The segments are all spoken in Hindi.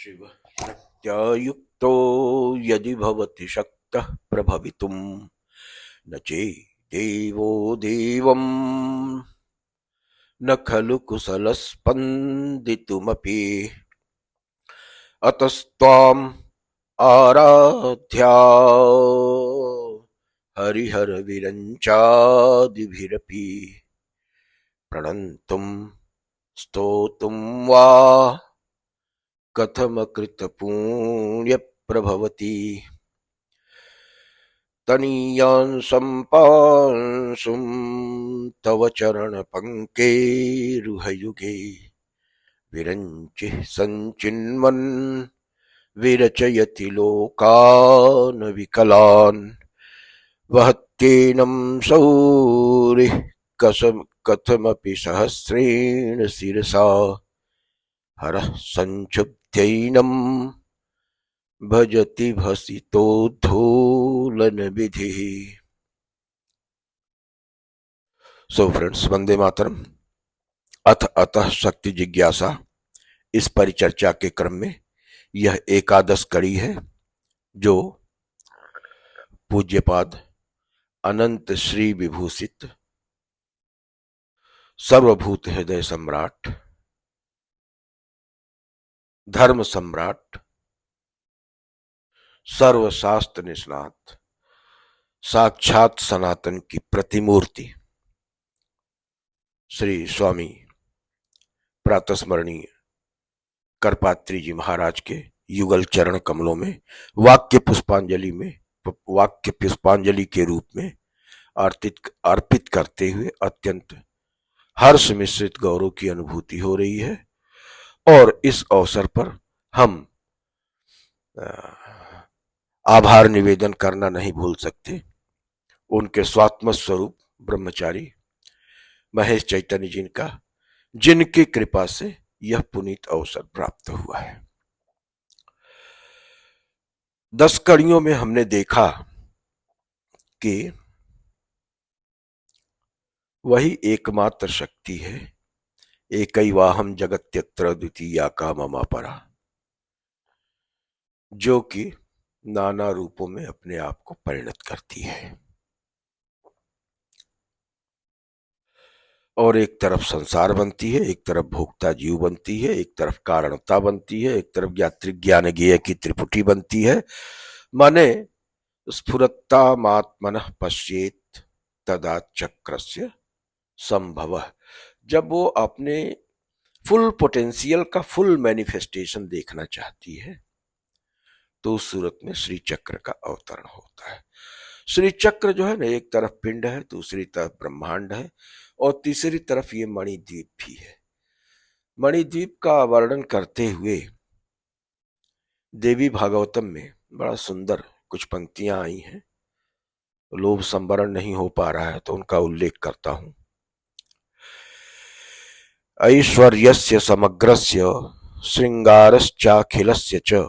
शिव सत्यायुक्तो यदि भवति शक्तः प्रभवितुं न चेदेवो देवम् न खलु कुशलस्पन्दितुमपि अतस्त्वाम् आराध्या हरिहर विरञ्चादिभिरपि प्रणन्तुं स्तोतुं वा कथमकृतपुण्यप्रभवति तनीयान् सम्पांसुं तव चरणपङ्केरुहयुगे विरञ्चिः सञ्चिन्वन् विरचयति लोकान् विकलान् वहत्येनं सौरिः कथमपि सहस्रेण शिरसा हरः संक्षुब्धैनं भजति भसितोद्धूलन विधिः। So friends, Vande Mataram. अथ अतः शक्ति जिज्ञासा इस परिचर्चा के क्रम में यह एकादश कड़ी है जो पूज्यपाद अनंत श्री विभूषित सर्वभूत हृदय सम्राट धर्म सम्राट सर्वशास्त्र निष्णात साक्षात सनातन की प्रतिमूर्ति श्री स्वामी प्रातस्मरणीय करपात्री जी महाराज के युगल चरण कमलों में वाक्य पुष्पांजलि के रूप में अर्पित करते हुए अत्यंत हर्ष मिश्रित गौरव की अनुभूति हो रही है। और इस अवसर पर हम आभार निवेदन करना नहीं भूल सकते उनके स्वात्म स्वरूप ब्रह्मचारी महेश चैतन्य जी का, जिनकी कृपा से यह पुनीत अवसर प्राप्त हुआ है। 10 कड़ियों में हमने देखा कि वही एकमात्र शक्ति है, एकैवाहम जगत्यत्र द्वितीया का ममा परा, जो कि नाना रूपों में अपने आप को परिणत करती है और एक तरफ संसार बनती है, एक तरफ भोक्ता जीव बनती है, एक तरफ कारणता बनती है, एक तरफ ज्ञान ज्ञेय की त्रिपुटी बनती है। माने स्फुरत्तामात्मनः पश्येत तदा चक्रस्य संभवः। जब वो अपने फुल पोटेंशियल का फुल मैनिफेस्टेशन देखना चाहती है तो उस सूरत में श्री चक्र का अवतरण होता है। श्री चक्र जो है ना, एक तरफ पिंड है, दूसरी तरफ ब्रह्मांड है और तीसरी तरफ ये मणिद्वीप भी है। मणिद्वीप का वर्णन करते हुए देवी भागवतम में बड़ा सुंदर कुछ पंक्तियां आई हैं। लोभ संवरण नहीं हो पा रहा है तो उनका उल्लेख करता हूं। ऐश्वर्यस्य समग्रस्य श्रृंगारश्चाखिलस्य च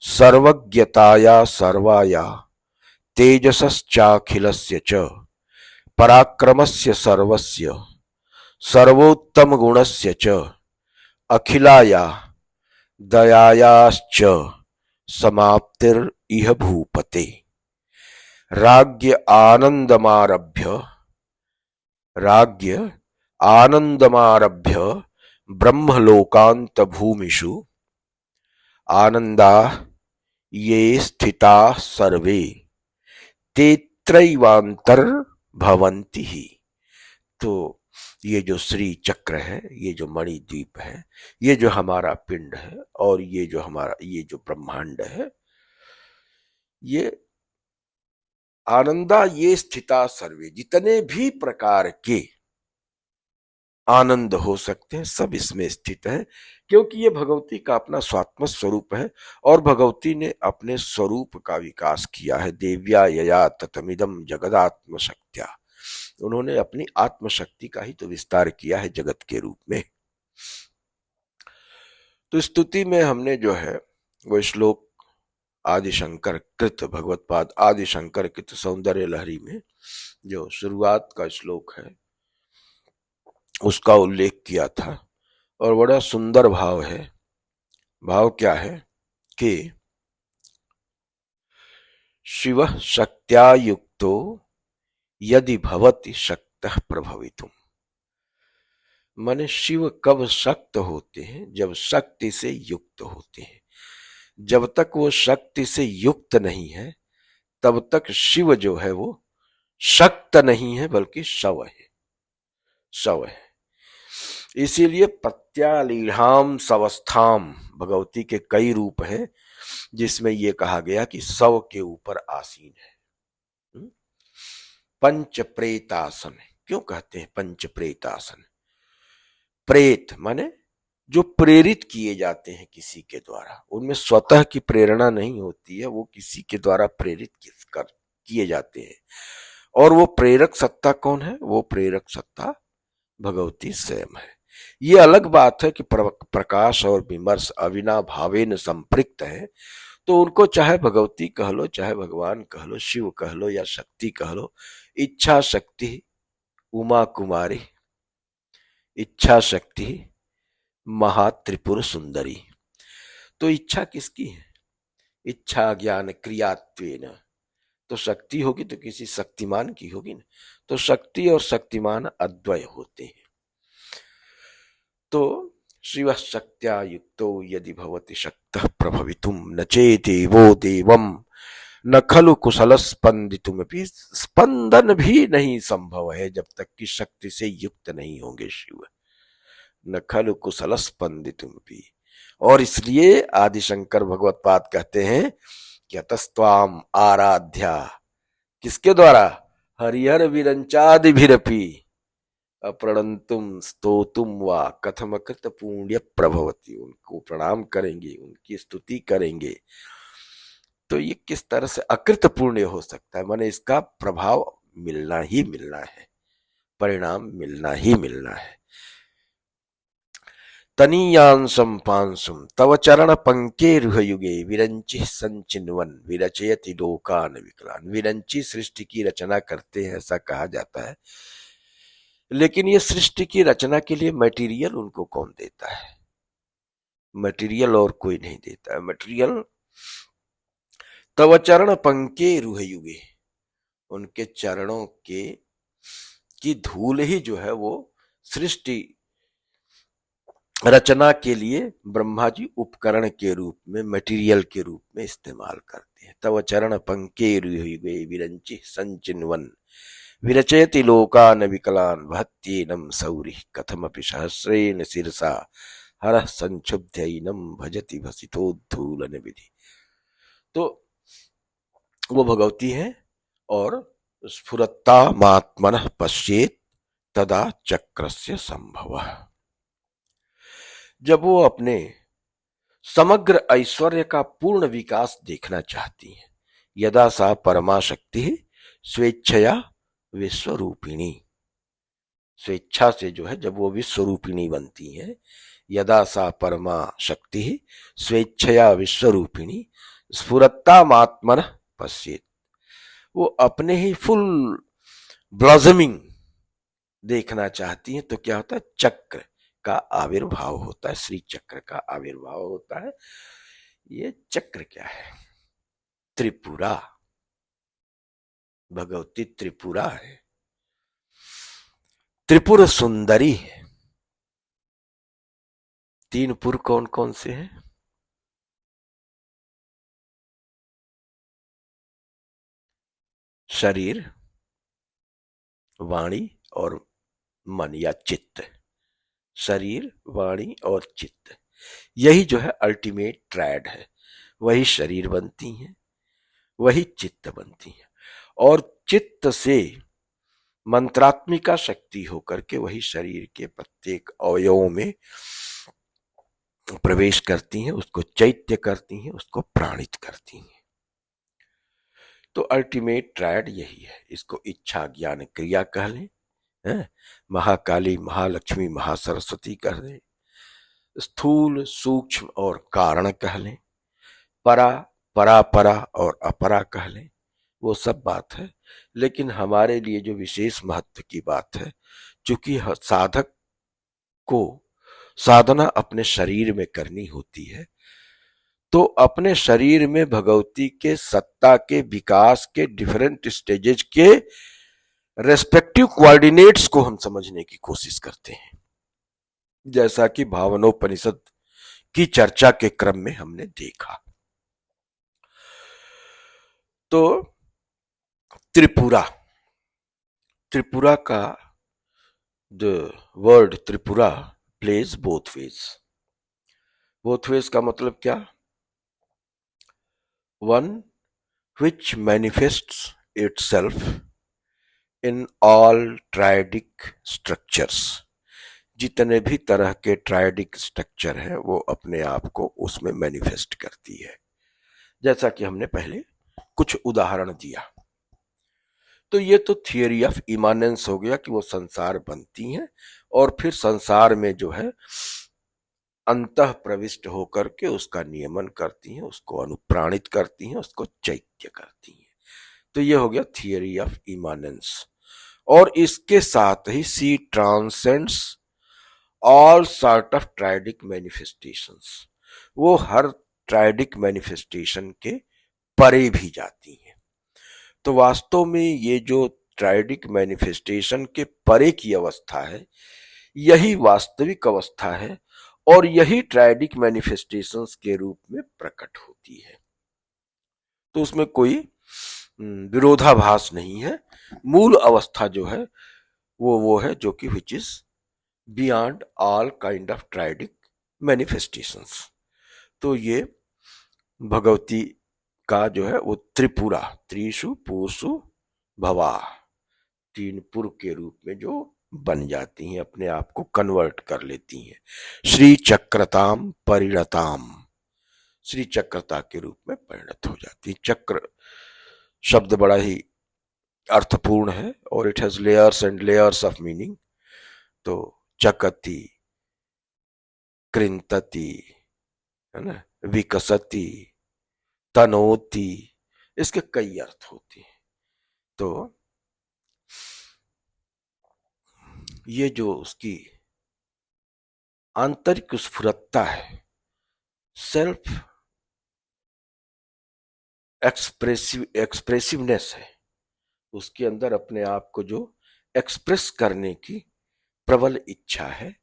सर्वज्ञताया सर्वाया तेजसश्चाखिलस्य च पराक्रमस्य सर्वस्य सर्वोत्तम गुणस्य च अखिलाया दयायाश्च समाप्तिर इह भूपते राज्य आनंदमारभ्य ब्रह्मलोकांत भूमिषु आनंदा ये स्थिता सर्वे ते त्रैवांतर भवन्ति ही। तो ये जो श्री चक्र है, ये जो मणिद्वीप है, ये जो हमारा पिंड है और ये जो ब्रह्मांड है, ये आनंदा ये स्थिता सर्वे, जितने भी प्रकार के आनंद हो सकते हैं सब इसमें स्थित है, क्योंकि ये भगवती का अपना स्वात्म स्वरूप है और भगवती ने अपने स्वरूप का विकास किया है। देव्या यया ततमिदम जगदात्म शक्त्या, उन्होंने अपनी आत्मशक्ति का ही तो विस्तार किया है जगत के रूप में। तो स्तुति में हमने जो है वो श्लोक आदिशंकर कृत भगवत्पाद आदिशंकर कृत सौंदर्य लहरी में जो शुरुआत का श्लोक है उसका उल्लेख किया था और बड़ा सुंदर भाव है। भाव क्या है कि शिव शक्त्या युक्तो यदि भवति शक्तः प्रभवितुम। माने शिव कब शक्त होते हैं? जब शक्ति से युक्त होते हैं। जब तक वो शक्ति से युक्त नहीं है तब तक शिव जो है वो शक्त नहीं है, बल्कि शव है, शव है। इसीलिए प्रत्यालीढ़ाम सवस्थाम, भगवती के कई रूप हैं जिसमें यह कहा गया कि शव के ऊपर आसीन है। पंच प्रेतासन क्यों कहते हैं? पंच प्रेतासन, प्रेत माने जो प्रेरित किए जाते हैं किसी के द्वारा, उनमें स्वतः की प्रेरणा नहीं होती है, वो किसी के द्वारा प्रेरित किए जाते हैं। और वो प्रेरक सत्ता कौन है? वो प्रेरक सत्ता भगवती स्वयं है। ये अलग बात है कि प्रकाश और विमर्श अविनाभावेन संपृक्त है, तो उनको चाहे भगवती कह लो, चाहे भगवान कह लो, शिव कह लो या शक्ति कह लो। इच्छा शक्ति उमा कुमारी, इच्छा शक्ति महात्रिपुर सुंदरी। तो इच्छा किसकी है? इच्छा ज्ञान क्रियात्वेन, तो शक्ति होगी तो किसी शक्तिमान की होगी ना। तो शक्ति और शक्तिमान अद्वय होते हैं। तो शिव शक्त्या युक्तो यदि भवति शक्तः प्रभवितुम न चेति वो देवम न खलु कुशल स्पंदितुमपि। स्पंदन भी नहीं संभव है जब तक कि शक्ति से युक्त नहीं होंगे शिव। न खलु कुशल स्पंदितुमपि। और इसलिए आदिशंकर भगवत्पाद कहते हैं कि अतस्त्वाम आराध्या, किसके द्वारा? हरिहर विरंचादिभिरपि अप्रणंतुम स्तोतुम वा कथमकृत पुण्य प्रभवती। उनको प्रणाम करेंगे, उनकी स्तुति करेंगे तो ये किस तरह से अकृत पुण्य हो सकता है? माने इसका प्रभाव मिलना ही मिलना है, परिणाम मिलना ही मिलना है। तनीयांसम पांसुम तव चरण पंकेरुह युगे विरंचि संचिन्वन विरचयति लोकान विकलान। विरंची सृष्टि की रचना करते हैं ऐसा कहा जाता है, लेकिन ये सृष्टि की रचना के लिए मटेरियल उनको कौन देता है? मटेरियल और कोई नहीं देता है। मटेरियल तव चरण पंकेरुह युगे, उनके चरणों के की धूल ही जो है वो सृष्टि रचना के लिए ब्रह्मा जी उपकरण के रूप में, मटेरियल के रूप में इस्तेमाल करते हैं। तव चरण पंकेरुहे विरंचि संचिन्वन विरचयति लोकान विकलान भक्त्येनम सौरि कथमपि सहस्रेण शिरसा हरः संक्षुब्धैनम भजति भसितोद्धूलन विधि। तो वो भगवती है और स्फुरत्ता मात्मनः पश्येत तदा चक्रस्य संभवः। जब वो अपने समग्र ऐश्वर्य का पूर्ण विकास देखना चाहती है, यदा सा परमा शक्ति स्वेच्छया विश्वरूपिणी, स्वेच्छा से जो है जब वो विश्वरूपिणी बनती है, यदा सा परमा शक्ति स्वेच्छया विश्वरूपिणी स्फुरत्तामात्मन पश्येत, वो अपने ही फुल ब्लॉसमिंग देखना चाहती है तो क्या होता है? चक्र का आविर्भाव होता है, श्री चक्र का आविर्भाव होता है। ये चक्र क्या है? त्रिपुरा, भगवती त्रिपुरा है, त्रिपुर सुंदरी है। तीन पुर कौन कौन से हैं? शरीर, वाणी और मन या चित्त। शरीर, वाणी और चित्त, यही जो है अल्टीमेट ट्रायड है। वही शरीर बनती है, वही चित्त बनती है, और चित्त से मंत्रात्मिका शक्ति होकर के वही शरीर के प्रत्येक अवयवों में प्रवेश करती हैं, उसको चैत्य करती हैं, उसको प्राणित करती हैं। तो अल्टीमेट ट्रायड यही है। इसको इच्छा ज्ञान क्रिया कह लें, महाकाली, महालक्ष्मी, महासरस्वती कह लें, स्थूल सूक्ष्म और कारण कह लें, परा परापरा और अपरा कह लें, वो सब बात है। लेकिन हमारे लिए जो विशेष महत्व की बात है, चूंकि साधक को साधना अपने शरीर में करनी होती है, तो अपने शरीर में भगवती के सत्ता के विकास के डिफरेंट स्टेजेस के रेस्पेक्टिव कोऑर्डिनेट्स को हम समझने की कोशिश करते हैं, जैसा कि भावनोपनिषद की चर्चा के क्रम में हमने देखा। तो त्रिपुरा, त्रिपुरा का the word Tripura plays both ways. Both ways का मतलब क्या? One which manifests itself in all triadic structures। जितने भी तरह के ट्रायडिक स्ट्रक्चर है वो अपने आप को उसमें मैनिफेस्ट करती है, जैसा कि हमने पहले कुछ उदाहरण दिया। तो ये तो थियरी ऑफ इमानेंस हो गया कि वो संसार बनती हैं और फिर संसार में जो है अंतः प्रविष्ट होकर के उसका नियमन करती हैं, उसको अनुप्राणित करती हैं, उसको चैत्य करती हैं। तो ये हो गया थियरी ऑफ इमानेंस। और इसके साथ ही see transcends all sort of triadic manifestations. वो हर ट्राइडिक मैनिफेस्टेशन के परे भी जाती हैं। तो वास्तव में ये जो ट्राइडिक मैनिफेस्टेशन के परे की अवस्था है, यही वास्तविक अवस्था है और यही ट्राइडिक मैनिफेस्टेशंस के रूप में प्रकट होती है। तो उसमें कोई विरोधाभास नहीं है। मूल अवस्था जो है वो है जो कि which is beyond all kind of triadic manifestations. तो ये भगवती का जो है वो त्रिपुरा, त्रिशु पुरुषु भवा, तीन पुर के रूप में जो बन जाती हैं, अपने आप को कन्वर्ट कर लेती हैं। श्री चक्रताम परिणताम, श्री चक्रता के रूप में परिणत हो जाती है। चक्र शब्द बड़ा ही अर्थपूर्ण है और it has layers and layers of meaning. तो चकति, कृंतति, है ना, विकसति, तनोति, इसके कई अर्थ होते हैं। तो ये जो उसकी आंतरिक स्फुरत्ता है, सेल्फ एक्सप्रेसिवनेस है, उसके अंदर अपने आप को जो एक्सप्रेस करने की प्रबल इच्छा है,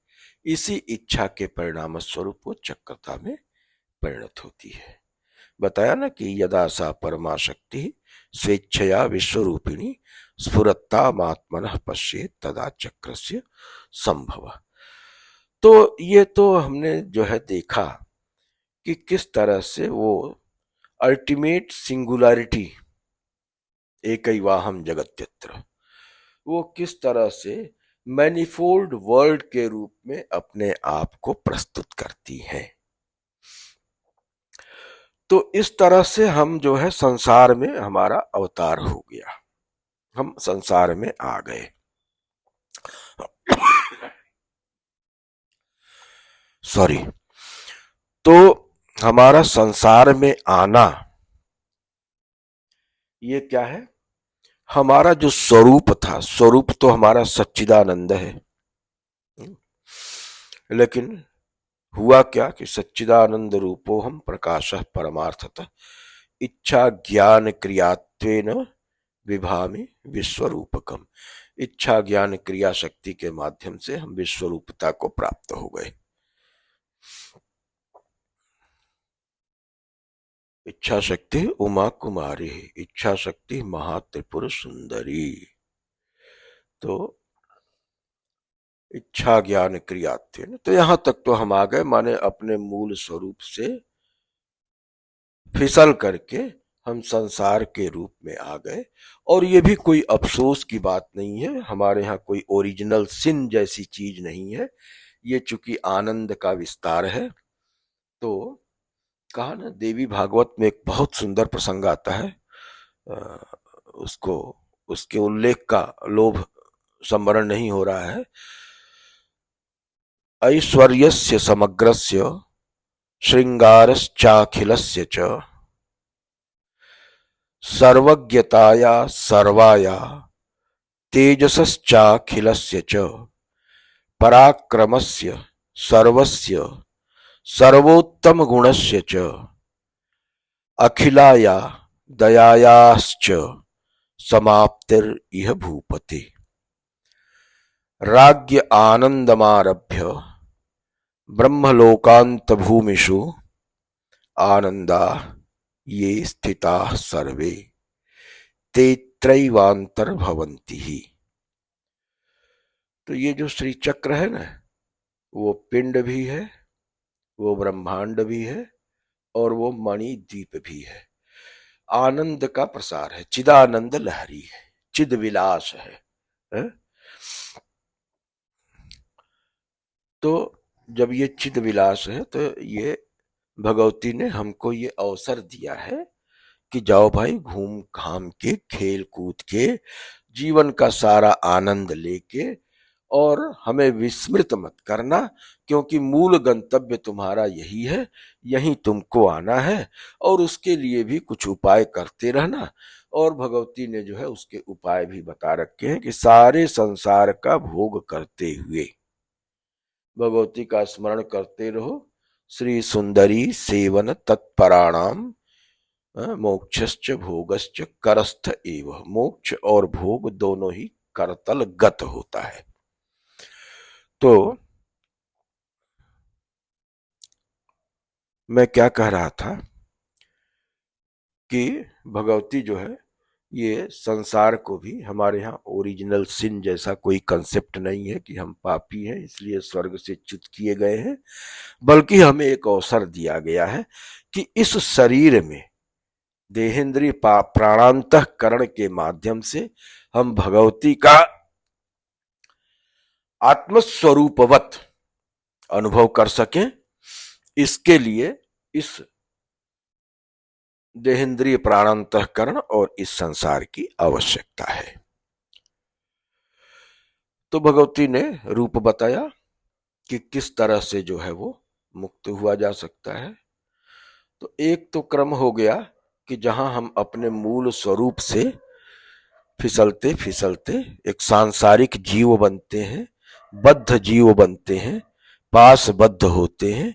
इसी इच्छा के परिणाम स्वरूप वो चक्रता में परिणत होती है। बताया ना कि यदा सा परमा शक्ति स्वेच्छया विश्वरूपिणी स्फुरत्तामात्मनः पश्येत् तदा चक्रस्य संभव। तो ये तो हमने जो है देखा कि किस तरह से वो अल्टीमेट सिंगुलरिटी एकैवाहम जगत्यत्र, वो किस तरह से मैनिफोल्ड वर्ल्ड के रूप में अपने आप को प्रस्तुत करती है। तो इस तरह से हम जो है संसार में हमारा अवतार हो गया, हम संसार में आ गए। सॉरी। तो हमारा संसार में आना ये क्या है? हमारा जो स्वरूप था, स्वरूप तो हमारा सच्चिदानंद है, लेकिन हुआ क्या कि सच्चिदानंद रूपो हम प्रकाशः परमार्थतः इच्छा ज्ञान क्रियात्वेन विभामि विश्वरूपकम। इच्छा ज्ञान क्रिया शक्ति के माध्यम से हम विश्वरूपता को प्राप्त हो गए। इच्छा शक्ति उमा कुमारी, इच्छा शक्ति महात्रिपुर सुंदरी। तो इच्छा ज्ञान क्रियात्वेन, तो यहां तक तो हम आ गए, माने अपने मूल स्वरूप से फिसल करके हम संसार के रूप में आ गए। और ये भी कोई अफसोस की बात नहीं है, हमारे यहाँ कोई ओरिजिनल सिन जैसी चीज नहीं है। ये चूंकि आनंद का विस्तार है। तो कहा ना, देवी भागवत में एक बहुत सुंदर प्रसंग आता है, उसको उसके उल्लेख का लोभ स्मरण नहीं हो रहा है। ऐश्वर्यस्य समग्रस्य श्रृंगारश्चाखिलस्य च सर्वज्ञताया सर्वाया तेजसश्चाखिलस्य च पराक्रमस्य सर्वस्य सर्वोत्तम गुणस्य च अखिलाया दयायाश्च समाप्तिर इह भूपते। राज्य आनंदमारभ्य ब्रह्मलोकांत भूमिषु आनंदा ये स्थिता सर्वे ते त्रैवांतर्भवन्ति ही। तो ये जो श्री चक्र है ना, वो पिंड भी है, वो ब्रह्मांड भी है, और वो मणि द्वीप भी है। आनंद का प्रसार है, चिदानंद लहरी है, चिद विलास है? तो जब ये चिद विलास है तो ये भगवती ने हमको ये अवसर दिया है कि जाओ भाई, घूम घाम के, खेल कूद के, जीवन का सारा आनंद लेके, और हमें विस्मृत मत करना, क्योंकि मूल गंतव्य तुम्हारा यही है, यहीं तुमको आना है, और उसके लिए भी कुछ उपाय करते रहना। और भगवती ने जो है उसके उपाय भी बता रखे हैं कि सारे संसार का भोग करते हुए भगवती का स्मरण करते रहो। श्री सुंदरी सेवन तत्पराणाम मोक्षश्च भोगश्च करस्थ एव। मोक्ष और भोग दोनों ही करतल गत होता है। तो मैं क्या कह रहा था कि भगवती जो है ये संसार को भी, हमारे यहाँ ओरिजिनल सिन जैसा कोई कंसेप्ट नहीं है कि हम पापी हैं इसलिए स्वर्ग से च्युत किए गए हैं, बल्कि हमें एक अवसर दिया गया है कि इस शरीर में देहेंद्रीय प्राणांतःकरण के माध्यम से हम भगवती का आत्मस्वरूपवत अनुभव कर सकें। इसके लिए इस देहेंद्रीय प्राणांतःकरण और इस संसार की आवश्यकता है। तो भगवती ने रूप बताया कि किस तरह से जो है वो मुक्त हुआ जा सकता है। तो एक तो क्रम हो गया कि जहां हम अपने मूल स्वरूप से फिसलते फिसलते एक सांसारिक जीव बनते हैं, बद्ध जीव बनते हैं, पासबद्ध होते हैं,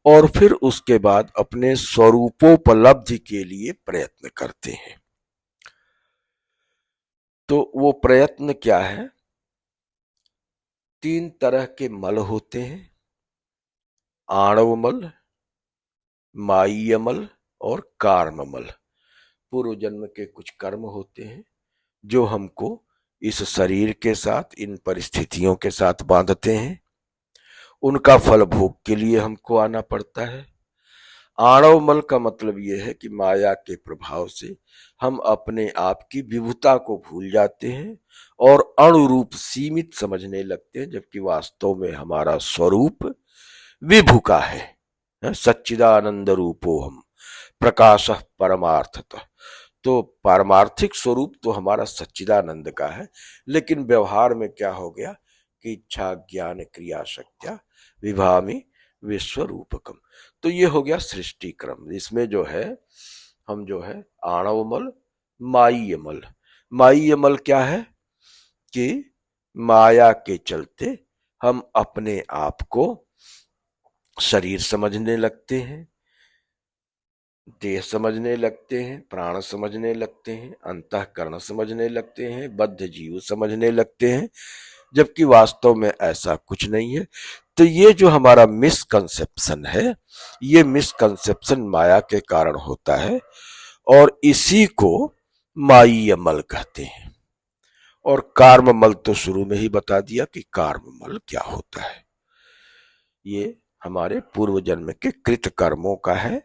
और फिर उसके बाद अपने स्वरूपोपलब्धि के लिए प्रयत्न करते हैं। तो वो प्रयत्न क्या है? 3 तरह के मल होते हैं, आणव मल, माईय मल और कार्म मल। पूर्व जन्म के कुछ कर्म होते हैं जो हमको इस शरीर के साथ, इन परिस्थितियों के साथ बांधते हैं, उनका फल भोग के लिए हमको आना पड़ता है। आणव मल का मतलब यह है कि माया के प्रभाव से हम अपने आप की विभुता को भूल जाते हैं और अणुरूप सीमित समझने लगते हैं, जबकि वास्तव में हमारा स्वरूप विभु का है। सच्चिदानंद रूपो हम प्रकाश परमार्थतः। तो पारमार्थिक स्वरूप तो हमारा सच्चिदानंद का है, लेकिन व्यवहार में क्या हो गया कि इच्छा ज्ञान क्रिया शक्त्या विभामि विश्वरूपकम। तो ये हो गया सृष्टि क्रम। इसमें जो है हम जो है आणवमल, माईयमल। माईयमल क्या है कि माया के चलते हम अपने आप को शरीर समझने लगते हैं, देह समझने लगते हैं, प्राण समझने लगते हैं, अंतःकरण समझने लगते हैं, बद्ध जीव समझने लगते हैं, जबकि वास्तव में ऐसा कुछ नहीं है। तो ये जो हमारा मिसकंसेप्शन है, ये मिसकंसेप्शन माया के कारण होता है, और इसी को माईय मल कहते हैं। और कार्म मल तो शुरू में ही बता दिया कि कार्म मल क्या होता है। ये हमारे पूर्व जन्म के कृत कर्मों का है,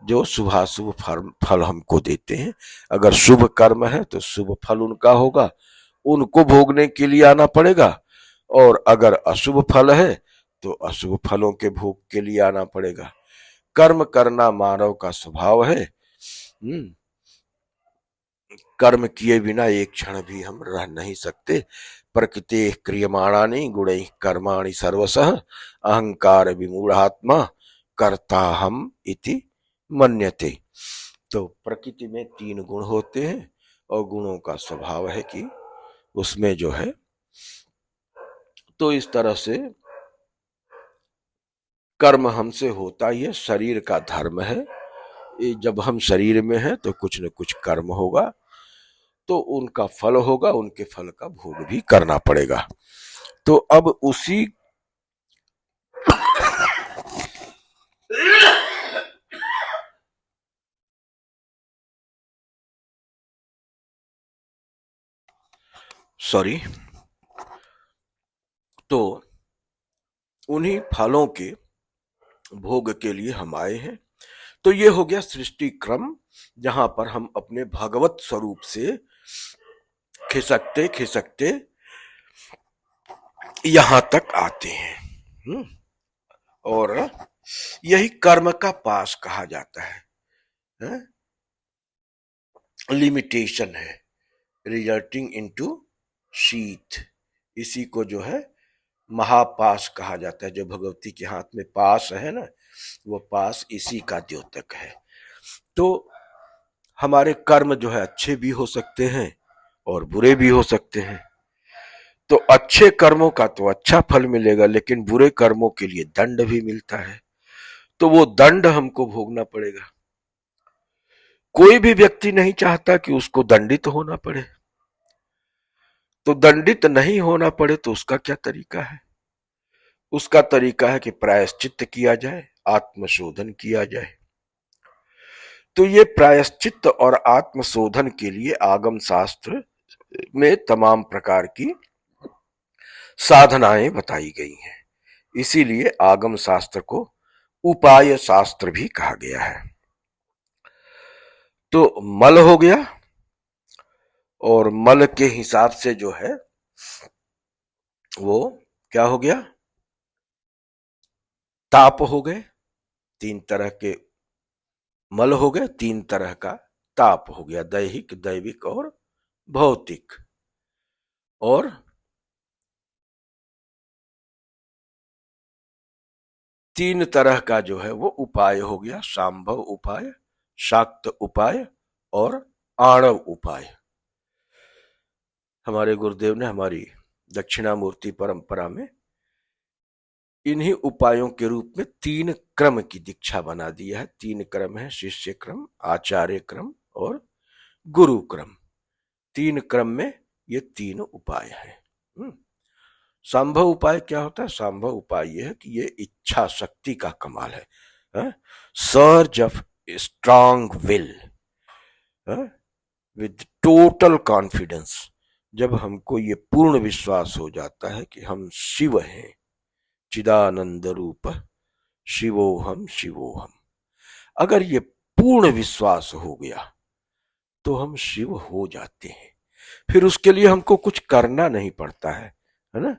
जो शुभाशुभ फल हमको देते हैं। अगर शुभ कर्म है तो शुभ फल उनका होगा, उनको भोगने के लिए आना पड़ेगा, और अगर अशुभ फल है तो अशुभ फलों के भोग के लिए आना पड़ेगा। कर्म करना मानव का स्वभाव है। कर्म किए बिना एक क्षण भी हम रह नहीं सकते। प्रकृति क्रियमाणानि गुणैः कर्माणि सर्वशः अहंकार विमूढ़ात्मा कर्ता हम इति मन्यते। तो प्रकृति में 3 गुण होते हैं, और गुणों का स्वभाव है कि उसमें जो है, तो इस तरह से कर्म हमसे होता ही है, शरीर का धर्म है, जब हम शरीर में हैं तो कुछ न कुछ कर्म होगा, तो उनका फल होगा, उनके फल का भोग भी करना पड़ेगा। तो अब उसी सॉरी तो उन्हीं फलों के भोग के लिए हम आए हैं। तो ये हो गया सृष्टि क्रम, जहां पर हम अपने भगवत स्वरूप से खिसकते खिसकते यहां तक आते हैं। और यही कर्म का पास कहा जाता है? लिमिटेशन है, रिजल्टिंग इनटू शीत। इसी को जो है महापाश कहा जाता है। जो भगवती के हाथ में पास है ना, वो पास इसी का द्योतक है। तो हमारे कर्म जो है अच्छे भी हो सकते हैं और बुरे भी हो सकते हैं। तो अच्छे कर्मों का तो अच्छा फल मिलेगा, लेकिन बुरे कर्मों के लिए दंड भी मिलता है। तो वो दंड हमको भोगना पड़ेगा। कोई भी व्यक्ति नहीं चाहता कि उसको दंडित होना पड़े। तो दंडित नहीं होना पड़े तो उसका क्या तरीका है? उसका तरीका है कि प्रायश्चित किया जाए, आत्मशोधन किया जाए। तो ये प्रायश्चित और आत्मशोधन के लिए आगम शास्त्र में तमाम प्रकार की साधनाएं बताई गई हैं। इसीलिए आगम शास्त्र को उपाय शास्त्र भी कहा गया है। तो मल हो गया, और मल के हिसाब से जो है वो क्या हो गया? ताप हो गए। तीन तरह के मल हो गए, तीन तरह का ताप हो गया, दैहिक, दैविक और भौतिक। और तीन तरह का जो है वो उपाय हो गया, शांभव उपाय, शाक्त उपाय और आणव उपाय। हमारे गुरुदेव ने हमारी दक्षिणामूर्ति परंपरा में इन्हीं उपायों के रूप में तीन क्रम की दीक्षा बना दिया है। तीन क्रम है, शिष्य क्रम, आचार्य क्रम और गुरु क्रम। तीन क्रम में ये तीन उपाय है। संभव उपाय क्या होता है? संभव उपाय यह है कि ये इच्छा शक्ति का कमाल है? Surge of strong will with total confidence. जब हमको ये पूर्ण विश्वास हो जाता है कि हम शिव हैं, चिदानंद रूप शिवोहम शिवोहम, अगर ये पूर्ण विश्वास हो गया तो हम शिव हो जाते हैं। फिर उसके लिए हमको कुछ करना नहीं पड़ता है ना?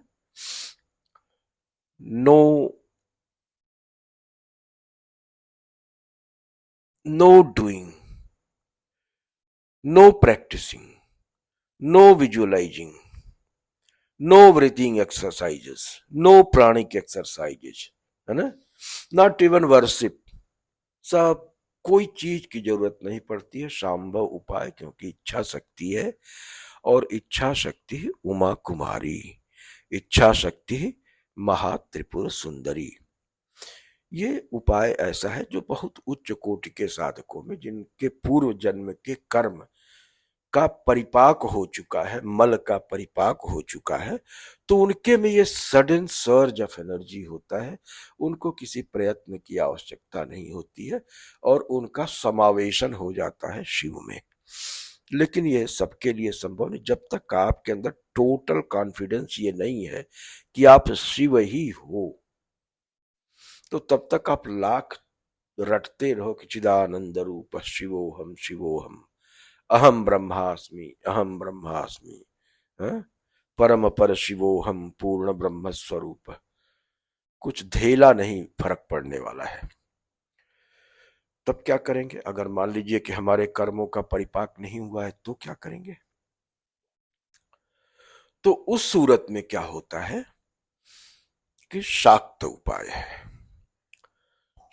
No no doing, no practising, no visualising, no breathing exercises, no pranic exercises, है ना? Not even worship. सब कोई चीज की जरूरत नहीं पड़ती है। शांभव उपाय, क्योंकि इच्छा शक्ति है, और इच्छा शक्ति उमा कुमारी, इच्छा शक्ति महात्रिपुर सुंदरी। ये उपाय ऐसा है जो बहुत उच्च कोटि के साधकों में, जिनके पूर्व जन्म के कर्म का परिपाक हो चुका है, मल का परिपाक हो चुका है, तो उनके में ये सडन सर्ज ऑफ एनर्जी होता है। उनको किसी प्रयत्न की आवश्यकता नहीं होती है और उनका समावेशन हो जाता है शिव में। लेकिन ये सबके लिए संभव नहीं जब तक आपके अंदर टोटल कॉन्फिडेंस ये नहीं है कि आप शिव ही हो। तो तब तक आप लाख रटते रहो कि चिदानंद रूप शिवोहम शिवोहम, अहम ब्रह्मास्मि, अहम ब्रह्मास्मि, परम पर शिवोहम, पूर्ण ब्रह्म स्वरूप। कुछ धेला नहीं फर्क पड़ने वाला है। तब क्या करेंगे? अगर मान लीजिए कि हमारे कर्मों का परिपाक नहीं हुआ है तो क्या करेंगे? तो उस सूरत में क्या होता है कि शाक्त उपाय है।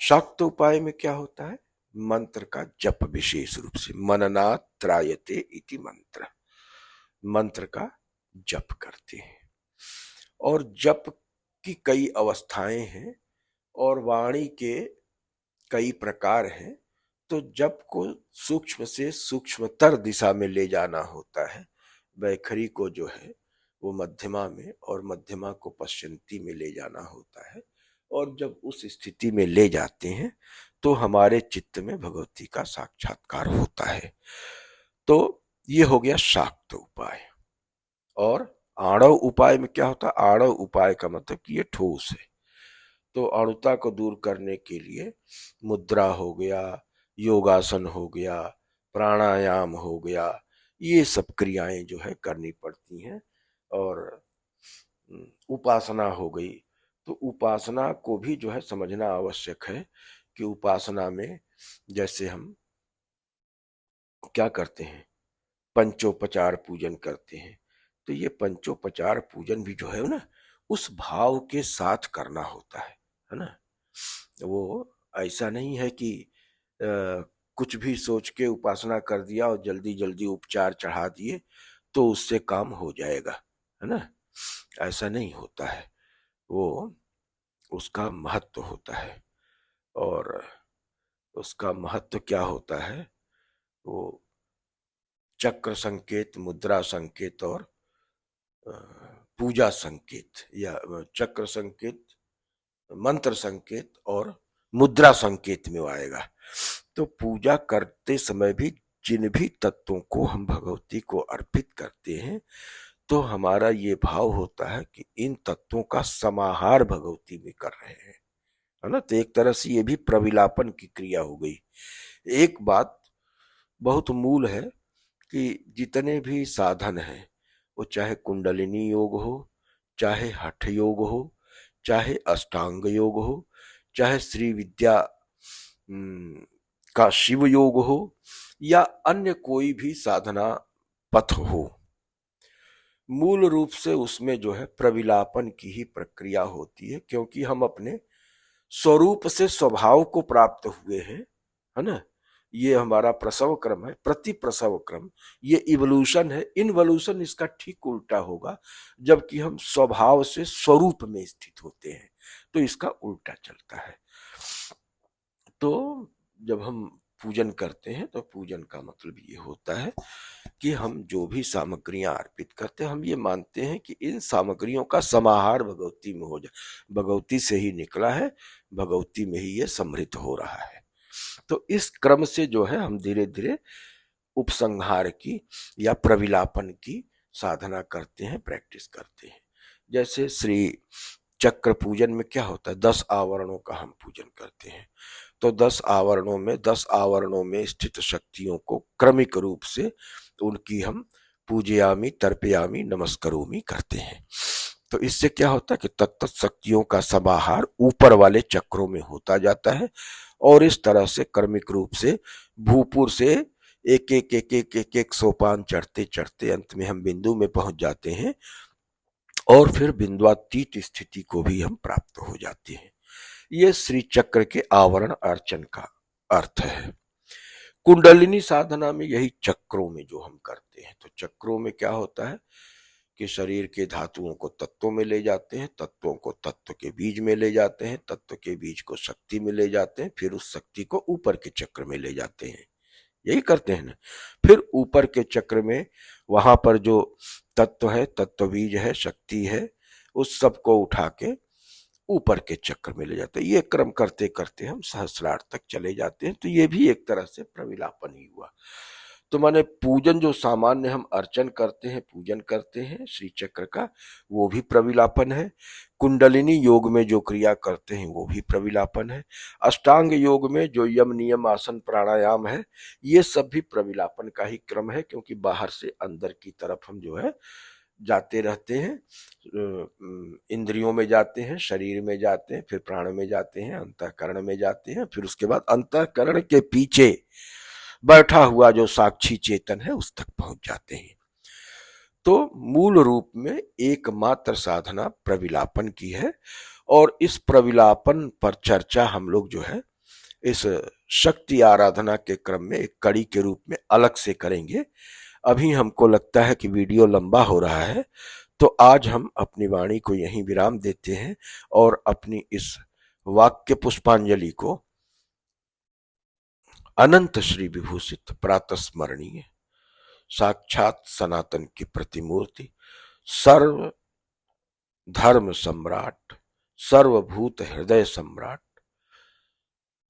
शाक्त उपाय में क्या होता है? मंत्र का जप, विशेष रूप से मननात् त्रायते इति मंत्र, मंत्र का जप करते हैं। और जप की कई अवस्थाएं हैं और वाणी के कई प्रकार हैं। तो जप को सूक्ष्म से सूक्ष्मतर दिशा में ले जाना होता है। वैखरी को जो है वो मध्यमा में और मध्यमा को पश्चिमी में ले जाना होता है। और जब उस स्थिति में ले जाते हैं तो हमारे चित्त में भगवती का साक्षात्कार होता है। तो ये हो गया शाक्त उपाय। और आणव उपाय में क्या होता है? आणव उपाय का मतलब कि ये ठोस है, तो अणुता को दूर करने के लिए मुद्रा हो गया, योगासन हो गया, प्राणायाम हो गया, ये सब क्रियाएं जो है करनी पड़ती हैं। और उपासना हो गई, तो उपासना को भी जो है समझना आवश्यक है कि उपासना में जैसे हम क्या करते हैं, पंचोपचार पूजन करते हैं, तो ये पंचोपचार पूजन भी जो है ना उस भाव के साथ करना होता है ना। वो ऐसा नहीं है कि कुछ भी सोच के उपासना कर दिया और जल्दी जल्दी उपचार चढ़ा दिए तो उससे काम हो जाएगा, है ना। ऐसा नहीं होता है, वो उसका महत्व होता है। और उसका महत्व क्या होता है? वो चक्र संकेत, मुद्रा संकेत और पूजा संकेत, या चक्र संकेत, मंत्र संकेत और मुद्रा संकेत में आएगा। तो पूजा करते समय भी जिन भी तत्वों को हम भगवती को अर्पित करते हैं तो हमारा ये भाव होता है कि इन तत्वों का समाहार भगवती में कर रहे हैं, है ना। तो एक तरह से ये भी प्रविलापन की क्रिया हो गई। एक बात बहुत मूल है कि जितने भी साधन हैं, वो चाहे कुंडलिनी योग हो, चाहे हठ योग हो, चाहे अष्टांग योग हो, चाहे श्री विद्या का शिव योग हो, या अन्य कोई भी साधना पथ हो, मूल रूप से उसमें जो है प्रविलापन की ही प्रक्रिया होती है। क्योंकि हम अपने स्वरूप से स्वभाव को प्राप्त हुए हैं, है ना। ये हमारा प्रसव क्रम है, प्रति प्रसव क्रम, ये इवोल्यूशन है। इनवोल्यूशन इसका ठीक उल्टा होगा, जबकि हम स्वभाव से स्वरूप में स्थित होते हैं तो इसका उल्टा चलता है। तो जब हम पूजन करते हैं तो पूजन का मतलब ये होता है कि हम जो भी सामग्रियां अर्पित करते हैं, हम ये मानते हैं कि इन सामग्रियों का समाहार भगवती में हो जाए, भगवती से ही निकला है, भगवती में ही ये समृद्ध हो रहा है। तो इस क्रम से जो है हम धीरे धीरे उपसंहार की या प्रविलापन की साधना करते हैं, प्रैक्टिस करते हैं। जैसे श्री चक्र पूजन में क्या होता है, 10 आवरणों का हम पूजन करते हैं। तो 10 आवरणों में स्थित शक्तियों को क्रमिक रूप से उनकी हम पूजयामी, तर्पयामी, नमस्करोमी करते हैं। तो इससे क्या होता है कि तत्त शक्तियों का समाहार ऊपर वाले चक्रों में होता जाता है। और इस तरह से क्रमिक रूप से भूपुर से एक एक एक एक एक एक सोपान चढ़ते चढ़ते अंत में हम बिंदु में पहुंच जाते हैं, और फिर बिंदुआतीत स्थिति को भी हम प्राप्त हो जाते हैं। ये श्री चक्र के आवरण अर्चन का अर्थ है। कुंडलिनी साधना में यही चक्रों में जो हम करते हैं, तो चक्रों में क्या होता है कि शरीर के धातुओं को तत्वों में ले जाते हैं, तत्वों को तत्व के बीज में ले जाते हैं, तत्व के बीज को शक्ति में ले जाते हैं, फिर उस शक्ति को ऊपर के चक्र में ले जाते हैं। यही करते हैं ना। फिर ऊपर के चक्र में वहां पर जो तत्व है, तत्व बीज है, शक्ति है, उस सब को उठा के ऊपर के चक्र में ले जाते हैं। ये क्रम करते करते हम सहस्रार्थ तक चले जाते हैं। तो ये भी एक तरह से प्रविलापन ही हुआ। तो माने पूजन जो सामान्य हम अर्चन करते हैं, पूजन करते हैं श्री चक्र का, वो भी प्रविलापन है। कुंडलिनी योग में जो क्रिया करते हैं वो भी प्रविलापन है। अष्टांग योग में जो यम, नियम, आसन, प्राणायाम है, ये सब भी प्रविलापन का ही क्रम है। क्योंकि बाहर से अंदर की तरफ हम जो है जाते रहते हैं, इंद्रियों में जाते हैं, शरीर में जाते हैं, फिर प्राण में जाते हैं, अंतःकरण में जाते हैं, फिर उसके बाद अंतःकरण के पीछे बैठा हुआ जो साक्षी चेतन है उस तक पहुंच जाते हैं। तो मूल रूप में एकमात्र साधना प्रविलापन की है। और इस प्रविलापन पर चर्चा हम लोग जो है इस शक्ति आराधना के क्रम में एक कड़ी के रूप में अलग से करेंगे। अभी हमको लगता है कि वीडियो लंबा हो रहा है, तो आज हम अपनी वाणी को यहीं विराम देते हैं और अपनी इस वाक्य पुष्पांजलि को अनंत श्री विभूषित प्रातस्मरणीय साक्षात सनातन की प्रतिमूर्ति, सर्व धर्म सम्राट, सर्वभूत हृदय सम्राट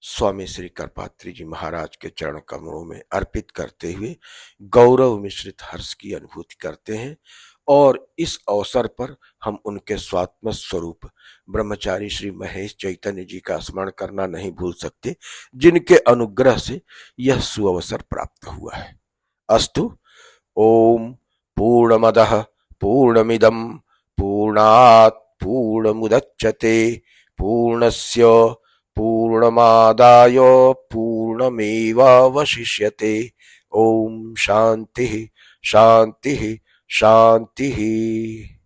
स्वामी श्री करपात्री जी महाराज के चरण कमलों में अर्पित करते हुए गौरव मिश्रित हर्ष की अनुभूति करते हैं। और इस अवसर पर हम उनके स्वात्म स्वरूप ब्रह्मचारी श्री महेश चैतन्य जी का स्मरण करना नहीं भूल सकते, जिनके अनुग्रह से यह सुअवसर प्राप्त हुआ है। अस्तु। ओम पूर्णमदः पूर्णमिदं पूर्णात् पूर्णमुदच्यते पूर्णस्य पूर्णमादाय पूर्णमेवावशिष्यते। ओम शांति शांति शांति।